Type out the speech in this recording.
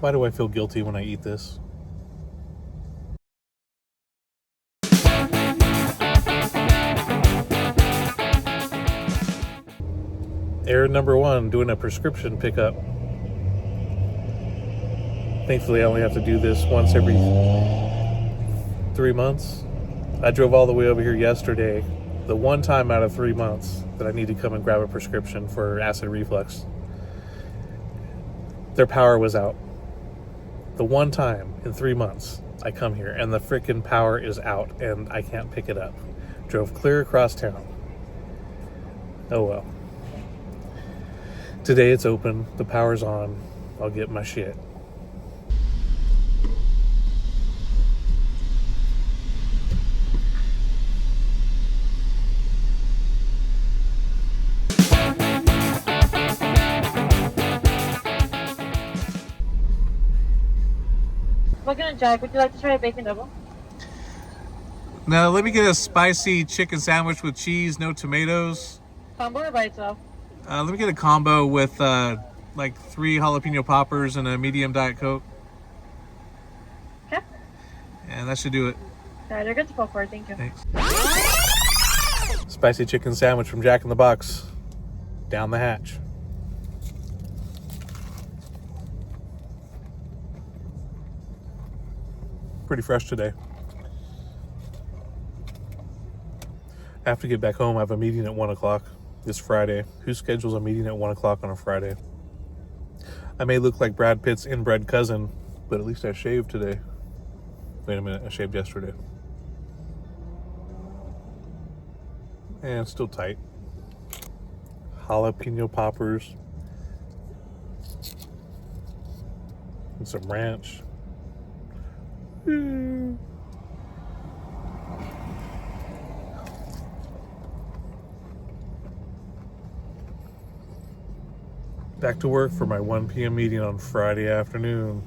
Why do I feel guilty when I eat this? Errand number 1, doing a prescription pickup. Thankfully, I only have to do this once every 3 months. I drove all the way over here yesterday, the one time out of 3 months that I need to come and grab a prescription for acid reflux. Their power was out. The one time in 3 months I come here and the freaking power is out and I can't pick it up. Drove clear across town. Oh well. Today it's open, the power's on, I'll get my shit. Looking at Jack, would you like to try a bacon double? Now let me get a spicy chicken sandwich with cheese, no tomatoes. Combo or by itself? Let me get a combo with like 3 jalapeno poppers and a medium Diet Coke. Okay. And that should do it. Alright, you're good to pull forward, thank you. Thanks. Spicy chicken sandwich from Jack in the Box. Down the hatch. Pretty fresh today. I have to get back home. I have a meeting at 1 o'clock this Friday. Who schedules a meeting at 1 o'clock on a Friday? I may look like Brad Pitt's inbred cousin, but at least I shaved today. Wait a minute, I shaved yesterday. And it's still tight. Jalapeno poppers. And some ranch. Back to work for my 1 p.m. meeting on Friday afternoon.